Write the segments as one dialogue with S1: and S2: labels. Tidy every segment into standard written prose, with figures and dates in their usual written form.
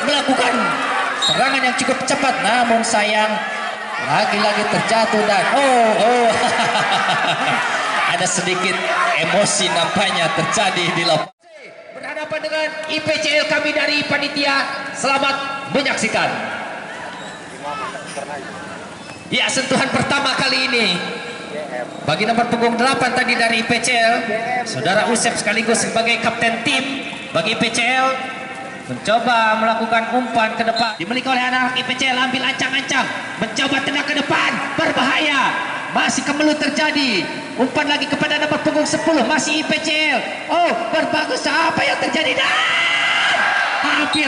S1: melakukan serangan yang cukup cepat, namun sayang lagi-lagi terjatuh dan ada sedikit emosi nampaknya terjadi di lapangan. Berhadapan dengan IPCL, kami dari panitia selamat menyaksikan. Ya, sentuhan pertama kali ini bagi nomor punggung 8 tadi dari IPCL, saudara Usep sekaligus sebagai kapten tim bagi IPCL, mencoba melakukan umpan ke depan, dimiliki oleh anak IPCL, ambil ancang-ancang, mencoba tendang ke depan, berbahaya, masih kemelut terjadi, umpan lagi kepada nomor punggung 10, masih IPCL, berbagus, apa yang terjadi, dan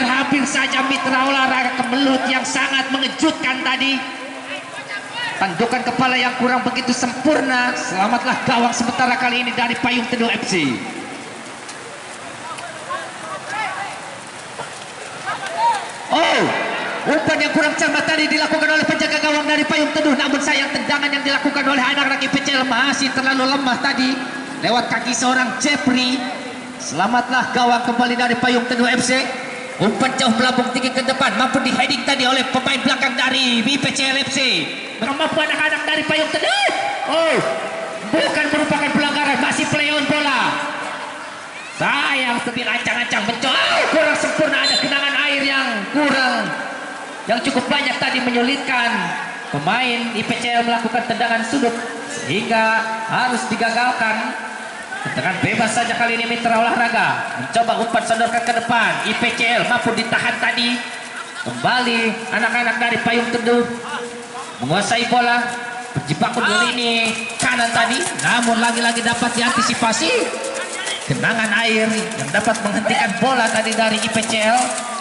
S1: hampir saja mitra olahraga kemelut yang sangat mengejutkan tadi. Tandukan kepala yang kurang begitu sempurna. Selamatlah gawang sementara kali ini dari Payung Teduh FC. Umpan yang kurang cermat tadi dilakukan oleh penjaga gawang dari Payung Teduh, namun sayang tendangan yang dilakukan oleh anak-anak IPCL masih terlalu lemah tadi lewat kaki seorang Jeffrey. Selamatlah gawang kembali dari Payung Teduh FC. Umpan jauh melambung tinggi ke depan, mampu di heading tadi oleh pemain belakang dari IPCL FC. Mampu anak-anak dari Payung Teduh. Bukan merupakan pelanggaran, masih play on bola. Sayang, setir ancang-ancang mencoba, kurang sempurna, ada genangan air yang cukup banyak tadi menyulitkan pemain IPCL melakukan tendangan sudut sehingga harus digagalkan. Tendangan bebas saja kali ini mitra olahraga, mencoba umpan sodorkan ke depan, IPCL mampu ditahan tadi. Kembali anak-anak dari Payung Teduh menguasai bola, berjibaku di lini kanan tadi, namun lagi-lagi dapat diantisipasi genangan air yang dapat menghentikan bola tadi dari IPCL.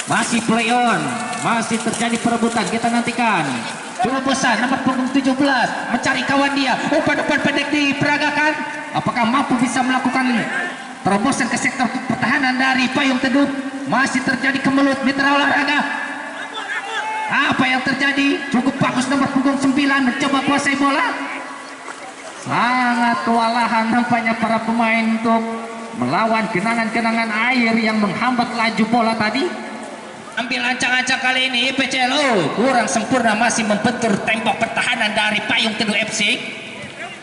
S1: Masih play on, masih terjadi perebutan, kita nantikan. Terobosan nomor punggung 17 mencari kawan dia, umpan-umpan pendek diperagakan, apakah mampu bisa melakukan terobosan ke sektor pertahanan dari Payung Teduh? Masih terjadi kemelut mitra olahraga. Apa yang terjadi? Cukup bagus nomor punggung 9 mencoba kuasai bola. Sangat kewalahan nampaknya para pemain untuk melawan genangan-genangan air yang menghambat laju bola tadi. Ambil ancang-ancang kali ini IPCL, kurang sempurna, masih membentur tembok pertahanan dari Payung Teduh FC.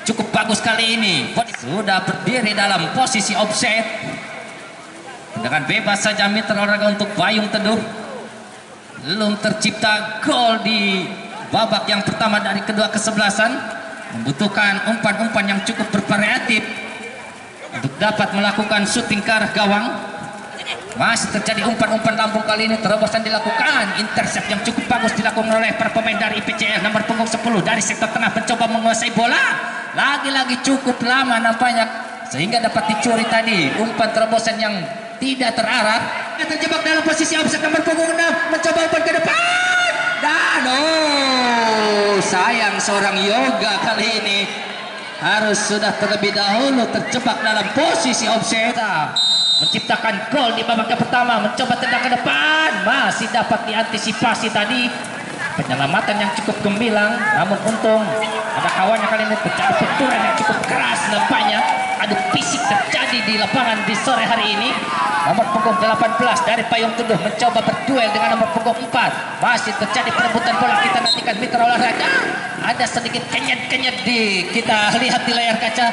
S1: Cukup bagus kali ini, sudah berdiri dalam posisi offside. Dengan bebas saja mitra olahraga untuk Payung Teduh. Belum tercipta gol di babak yang pertama dari kedua kesebelasan. Membutuhkan umpan-umpan yang cukup bervariatif untuk dapat melakukan syuting ke arah gawang. Masih terjadi umpan-umpan lambung kali ini, terobosan dilakukan, intercept yang cukup bagus dilakukan oleh para pemain dari IPCL. Nomor punggung 10 dari sektor tengah mencoba menguasai bola, lagi-lagi cukup lama nampaknya sehingga dapat dicuri tadi. Umpan terobosan yang tidak terarah, terjebak dalam posisi offside. Nomor punggung 6 mencoba umpan ke depan, dan sayang seorang Yoga kali ini harus sudah terlebih dahulu terjebak dalam posisi offside. Menciptakan gol di babak yang pertama, mencoba tendang ke depan, masih dapat diantisipasi tadi. Penyelamatan yang cukup gemilang, namun untung ada kawannya kali ini. Terjadi benturan yang cukup keras nampaknya, adu fisik terjadi di lapangan di sore hari ini. Nomor punggung 18 dari Payung Teduh mencoba berduel dengan nomor punggung 4. Masih terjadi perebutan bola, kita nantikan mitra olahraga. Ada sedikit kenyet-kenyet kita lihat di layar kaca.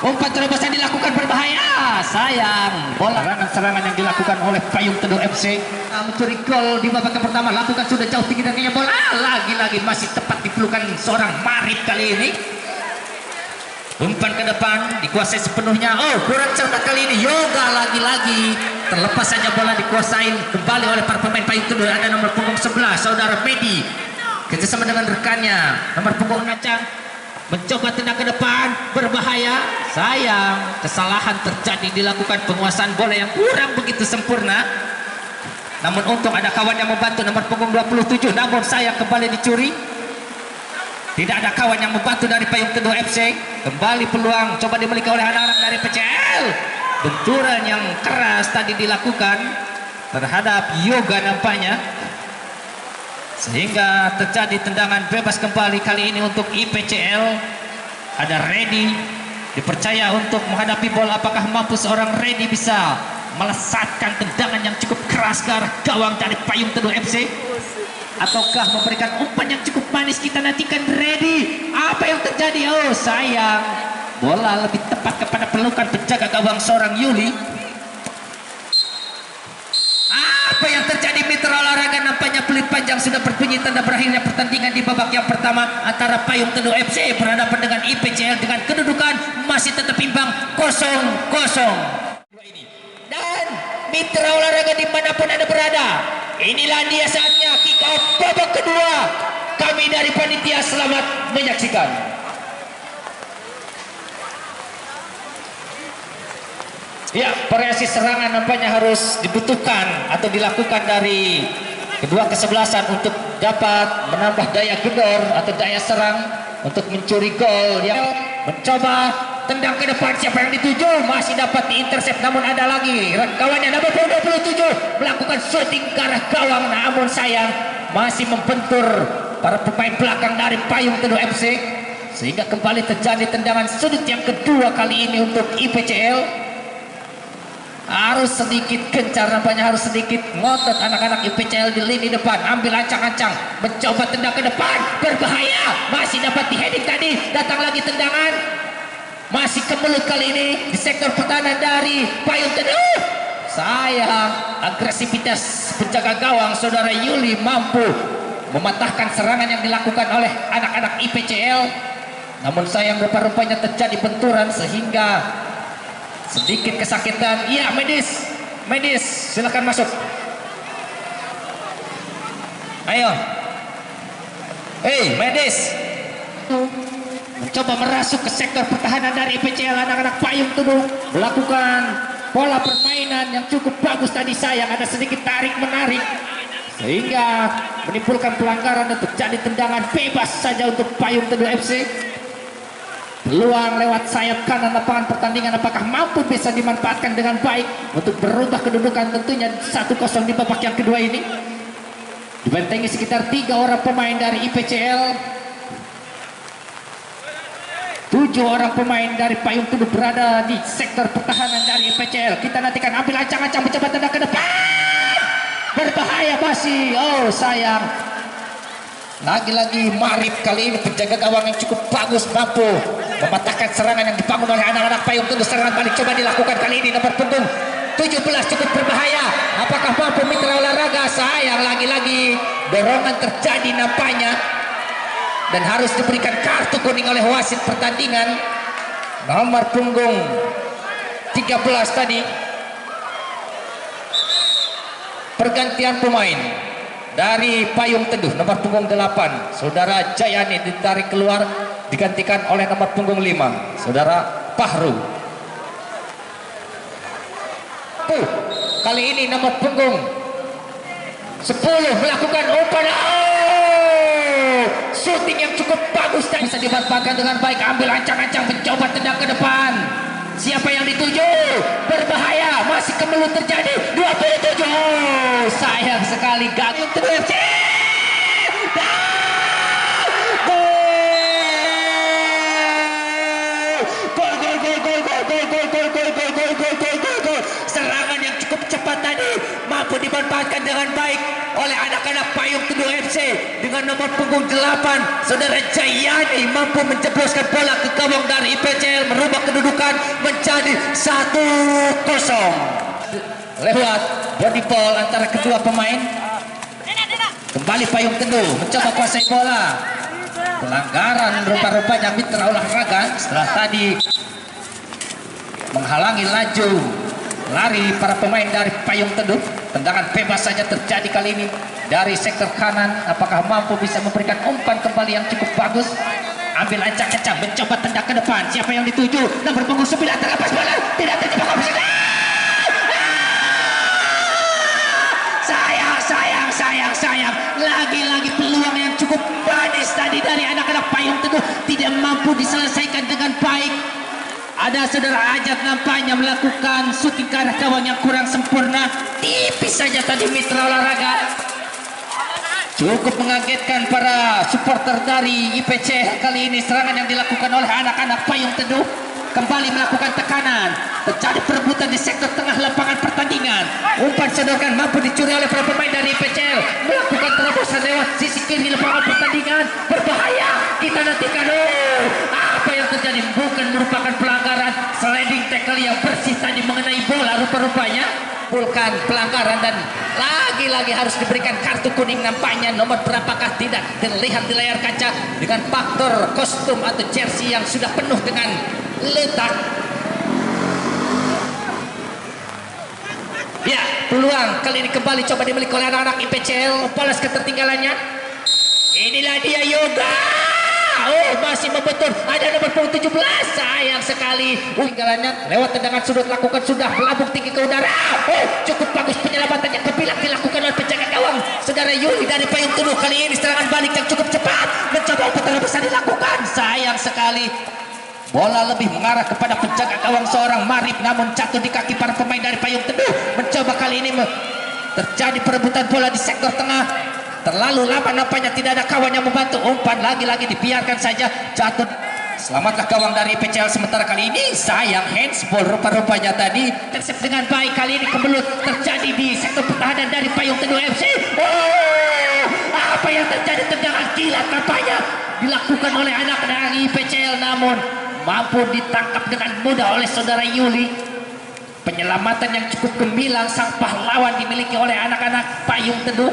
S1: Umpan terobosan dilakukan, berbahaya, sayang bola. Serangan yang dilakukan oleh Payung Teduh FC mencuri gol di babak yang pertama, lakukan sudah jauh tinggi dan bola lagi-lagi masih tepat di pelukan seorang Marip kali ini. Umpan ke depan dikuasai sepenuhnya, kurang cermat kali ini Yoga, lagi-lagi terlepas saja bola dikuasai kembali oleh para pemain Payung Teduh. Ada nomor punggung 11 saudara Medi kerjasama dengan rekannya, nomor punggung Ngacang mencoba tendang ke depan, berbahaya, sayang kesalahan terjadi, dilakukan penguasaan bola yang kurang begitu sempurna. Namun untung ada kawan yang membantu, nomor punggung 27, namun sayang kembali dicuri. Tidak ada kawan yang membantu dari Payung Teduh FC. Kembali peluang coba dimiliki oleh anak-anak dari PCL. Benturan yang keras tadi dilakukan terhadap Yoga nampaknya, sehingga terjadi tendangan bebas kembali kali ini untuk IPCL. Ada Ready dipercaya untuk menghadapi bola, apakah mampu seorang Ready bisa melesatkan tendangan yang cukup keras ke arah gawang dari Payung Teduh FC, ataukah memberikan umpan yang cukup manis? Kita nantikan. Ready, apa yang terjadi? Oh sayang, bola lebih tepat kepada pelukan penjaga gawang seorang Yuli. Apa yang terjadi mitra olahraga? Nampaknya peluit panjang sudah berbunyi tanda berakhirnya pertandingan di babak yang pertama antara Payung Teduh FC berhadapan dengan IPCL dengan kedudukan masih tetap imbang 0-0. Dan mitra olahraga dimanapun Anda berada, inilah dia saatnya kick off babak kedua. Kami dari panitia selamat menyaksikan. Ya, variasi serangan nampaknya harus dibutuhkan atau dilakukan dari kedua kesebelasan untuk dapat menambah daya gedor atau daya serang untuk mencuri gol. Yang mencoba tendang ke depan, siapa yang dituju? Masih dapat diintersep, namun ada lagi kawannya nomor 27 melakukan shooting ke arah gawang, namun sayang masih membentur para pemain belakang dari Payung Teduh FC, sehingga kembali terjadi tendangan sudut yang kedua kali ini untuk IPCL. Harus sedikit gencar, nampaknya harus sedikit ngotot anak-anak IPCL di lini depan. Ambil ancang-ancang, mencoba tendang ke depan, berbahaya, masih dapat di-heading tadi. Datang lagi tendangan, masih ke mulut kali ini di sektor pertahanan dari Payung Teduh. Sayang, agresivitas penjaga gawang saudara Yuli mampu mematahkan serangan yang dilakukan oleh anak-anak IPCL. Namun sayang, rupa-rupanya terjadi benturan sehingga sedikit kesakitan. Iya, medis silakan masuk. Ayo, medis mencoba merasuk ke sektor pertahanan dari IPCL. Anak-anak Payung Teduh melakukan pola permainan yang cukup bagus tadi. Sayang, ada sedikit tarik menarik sehingga menimbulkan pelanggaran dan terjadi tendangan bebas saja untuk Payung Teduh FC. Peluang lewat sayap kanan lapangan pertandingan, apakah mampu bisa dimanfaatkan dengan baik untuk berubah kedudukan tentunya 1-0 di babak yang kedua ini. Dibentengi sekitar 3 orang pemain dari IPCL, 7 orang pemain dari Payung Teduh berada di sektor pertahanan dari IPCL. Kita nantikan, ambil ancang-ancang, mencoba tendang ke depan, berbahaya masih. Oh sayang, lagi-lagi Marif kali ini penjaga gawang yang cukup bagus mampu mematahkan serangan yang dibangun oleh anak-anak Payung Teduh. Serangan balik coba dilakukan kali ini nomor punggung 17 cukup berbahaya. Apakah mampu mitra olahraga? Sayang, lagi-lagi dorongan terjadi nampaknya dan harus diberikan kartu kuning oleh wasit pertandingan. Nomor punggung 13 tadi, pergantian pemain dari Payung Teduh nomor punggung 8 saudara Jayani ditarik keluar, digantikan oleh nomor punggung 5 saudara Pahru. Kali ini nomor punggung 10 melakukan umpan. Shooting yang cukup bagus dan bisa dimanfaatkan dengan baik. Ambil ancang-ancang, mencoba tendang ke depan, siapa yang dituju? Berbahaya, masih kemelut terjadi 27. Sayang sekali, gagal terus. Serangan yang cukup cepat tadi mampu dimanfaatkan dengan baik oleh anak-anak Payung Teduh FC dengan nomor punggung 8 saudara Jayani mampu menjebloskan bola ke gawang dari IPCL, merubah kedudukan menjadi 1-0 lewat body ball antara kedua pemain. Kembali Payung Teduh mencoba kuasai bola. Pelanggaran rupa-rupanya mitra olahraga setelah tadi menghalangi laju lari para pemain dari Payung Teduh. Tendangan bebas saja terjadi kali ini dari sektor kanan. Apakah mampu bisa memberikan umpan kembali yang cukup bagus? Ambil ancang-ancang, mencoba tendang ke depan, siapa yang dituju? Nomor punggung 9 terlepas bola, tidak terjebak opsi. Sayang, lagi-lagi peluang yang cukup manis tadi dari anak-anak Payung Teduh tidak mampu diselesaikan dengan baik. Ada saudara Ajat nampaknya melakukan shooting ke arah gawang yang kurang sempurna, tipis saja tadi mitra olahraga. Cukup mengagetkan para supporter dari IPC kali ini serangan yang dilakukan oleh anak-anak Payung Teduh. kembali melakukan tekanan. Terjadi perebutan di sektor tengah lapangan pertandingan. Umpan sodorkan mampu dicuri oleh para pemain dari PCL, melakukan terobosan lewat sisi kiri lapangan pertandingan. Berbahaya, kita nantikan. Apa yang terjadi? Bukan merupakan pelanggaran, sliding tackle yang bersih tadi mengenai bola rupa-rupanya. Bukan pelanggaran dan lagi-lagi harus diberikan kartu kuning. Nampaknya nomor berapakah tidak terlihat di layar kaca dengan faktor kostum atau jersey yang sudah penuh dengan letak. Ya, peluang kali ini kembali coba dimiliki oleh anak-anak IPCL. Polos ketertinggalannya. Inilah dia Yoga. Oh, masih membetul. Ada nomor 17. Sayang sekali. Tinggalannya lewat tendangan sudut lakukan sudah melambung tinggi ke udara. Oh, cukup bagus penyelamatannya. Kebilang dilakukan oleh penjaga gawang saudara Yuli dari payung teduh. Kali ini serangan balik yang cukup cepat. Mencoba umpan besar dilakukan. Sayang sekali. Bola lebih mengarah kepada penjaga gawang seorang Marip, namun jatuh di kaki para pemain dari payung teduh. Mencoba kali ini terjadi perebutan bola di sektor tengah. Terlalu lama nampaknya tidak ada kawan yang membantu. Umpan lagi-lagi dibiarkan saja jatuh. Selamatlah gawang dari PCL sementara kali ini. Sayang handsball rupa-rupanya tadi. Tersep dengan baik kali ini kebelut terjadi di sektor pertahanan dari payung teduh FC. Oh, apa yang terjadi? Tendangan kilat nampaknya dilakukan oleh anak dari PCL, namun mampu ditangkap dengan mudah oleh saudara Yuli. Penyelamatan yang cukup gemilang sang pahlawan dimiliki oleh anak-anak payung teduh.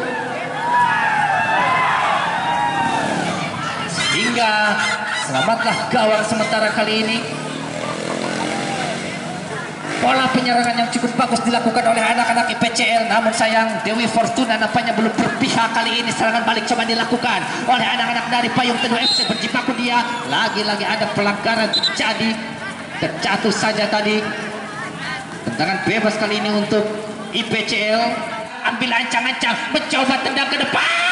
S1: Hingga selamatlah gawang sementara kali ini. Pola penyerangan yang cukup bagus dilakukan oleh anak-anak IPCL, namun sayang Dewi Fortuna nampaknya belum berpihak kali ini. Serangan balik coba dilakukan oleh anak-anak dari payung teduh FC. Berjibaku dia, lagi-lagi ada pelanggaran terjadi. Terjatuh saja tadi. Tendangan bebas kali ini untuk IPCL. Ambil ancang-ancang, mencoba tendang ke depan.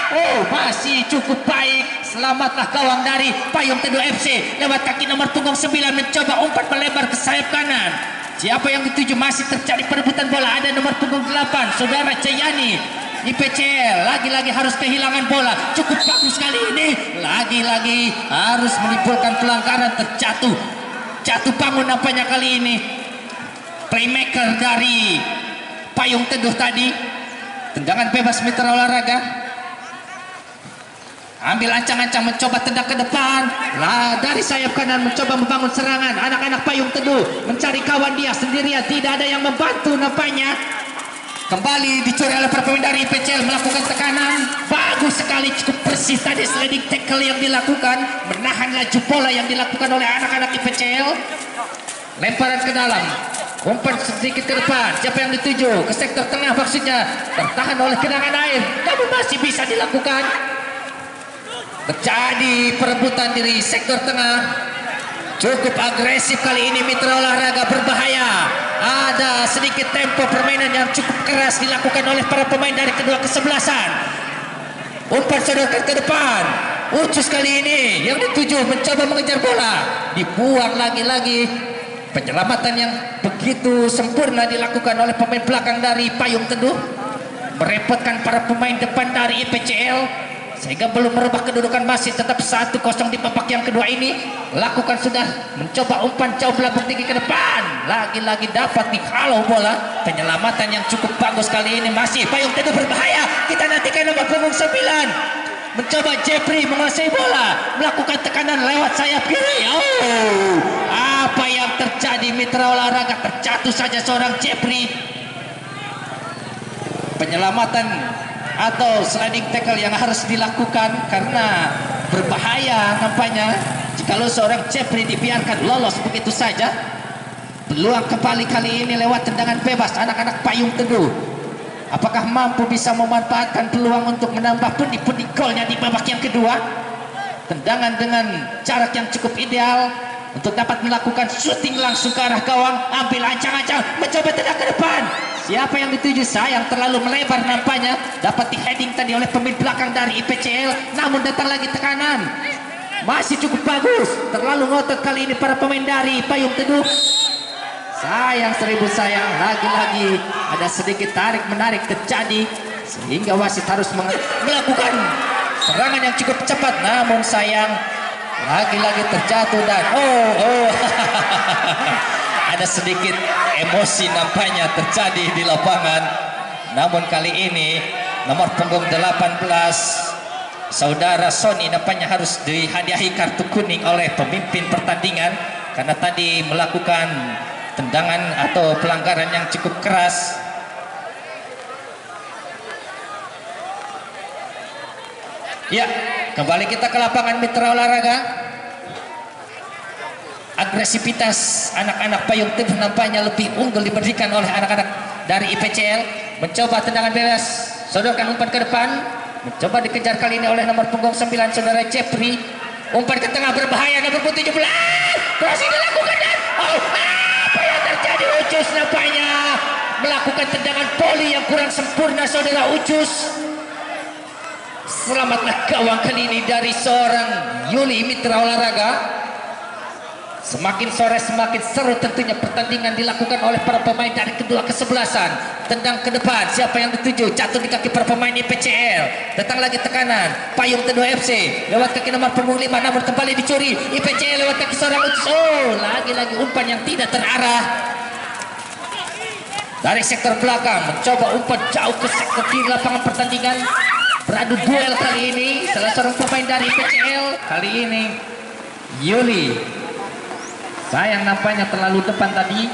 S1: Oh, masih cukup baik. Selamatlah gawang dari payung teduh FC lewat kaki nomor punggung 9, mencoba umpan melebar ke sayap kanan. Siapa yang dituju? Masih terjadi perebutan bola. Ada nomor punggung 8 saudara Cayani. IPCL lagi-lagi harus kehilangan bola. Cukup bagus kali ini. Lagi-lagi harus menimbulkan pelanggaran. Jatuh bangun nampaknya kali ini playmaker dari payung teduh tadi. Tendangan bebas mitra olahraga. Ambil ancang-ancang, mencoba tendang ke depan. Dari sayap kanan mencoba membangun serangan. Anak-anak payung teduh mencari kawan dia sendirian. Tidak ada yang membantu nampaknya. Kembali dicuri oleh para pemain dari IPCL, melakukan tekanan. Bagus sekali, cukup bersih tadi sliding tackle yang dilakukan. Menahan laju bola yang dilakukan oleh anak-anak IPCL. Lemparan ke dalam. Umpan sedikit ke depan. Siapa yang dituju? Ke sektor tengah maksudnya. Tertahan oleh genangan air. Namun masih bisa dilakukan. Terjadi perebutan di sektor tengah. Cukup agresif kali ini mitra olahraga, berbahaya. Ada sedikit tempo permainan yang cukup keras dilakukan oleh para pemain dari kedua kesebelasan. Umpan sodorkan ke depan. Ucus kali ini yang dituju mencoba mengejar bola. Dibuang lagi-lagi. Penyelamatan yang begitu sempurna dilakukan oleh pemain belakang dari payung teduh. Merepotkan para pemain depan dari IPCL. Sehingga belum merubah kedudukan, masih tetap 1-0 di babak yang kedua ini. Lakukan sudah, mencoba umpan jauh melambung tinggi ke depan. Lagi-lagi dapat dihalau bola. Penyelamatan yang cukup bagus kali ini. Masih payung teduh berbahaya. Kita nantikan nomor punggung 9. Mencoba Jeffrey menguasai bola. Melakukan tekanan lewat sayap kiri. Oh, apa yang terjadi mitra olahraga? Terjatuh saja seorang Jeffrey. Penyelamatan atau sliding tackle yang harus dilakukan karena berbahaya nampaknya jikalau seorang Jeffrey dibiarkan lolos begitu saja. Peluang kembali kali ini lewat tendangan bebas anak-anak payung teduh. Apakah mampu bisa memanfaatkan peluang untuk menambah pundi-pundi golnya di babak yang kedua? Tendangan dengan jarak yang cukup ideal untuk dapat melakukan shooting langsung ke arah gawang. Ambil ancang-ancang, mencoba tendang ke depan. Siapa yang dituju? Sayang terlalu melebar nampaknya. Dapat di heading tadi oleh pemain belakang dari IPCL. Namun datang lagi tekanan. Masih cukup bagus. Terlalu ngotot kali ini para pemain dari payung teduh. Sayang seribu sayang. Lagi-lagi ada sedikit tarik menarik terjadi. Sehingga wasit harus melakukan serangan yang cukup cepat. Namun sayang Lagi-lagi terjatuh dan oh ada sedikit emosi nampaknya terjadi di lapangan. Namun kali ini nomor punggung 18 saudara Sony nampaknya harus dihadiahi kartu kuning oleh pemimpin pertandingan karena tadi melakukan tendangan atau pelanggaran yang cukup keras. Ya, kembali kita ke lapangan Mitra Olahraga. Agresivitas anak-anak Payung Teduh nampaknya lebih unggul diberikan oleh anak-anak dari IPCL. Mencoba tendangan bebas, sodorkan umpan ke depan. Mencoba dikejar kali ini oleh nomor punggung 9 saudara Jeffrey. Umpan ke tengah berbahaya nomor punggung 17. Crossing dilakukan dan apa yang terjadi? Ucus nampaknya melakukan tendangan volley yang kurang sempurna saudara Ucus. Selamatlah gawang kali ini dari seorang Yuli Mitra Olahraga. Semakin sore semakin seru tentunya pertandingan dilakukan oleh para pemain dari kedua kesebelasan. Tendang ke depan, siapa yang dituju? Jatuh di kaki para pemain IPCL. Datang lagi tekanan, Payung Teduh FC lewat kaki nomor punggung 5, namun kembali dicuri. IPCL lewat kaki seorang Ucus. Oh, lagi-lagi umpan yang tidak terarah dari sektor belakang. Mencoba umpan jauh ke sektor kiri lapangan pertandingan. Beradu duel kali ini salah seorang pemain dari PCL. Kali ini Yuli, sayang nampaknya terlalu depan tadi.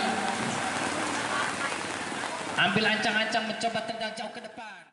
S1: Ambil ancang-ancang mencoba tendang jauh ke depan.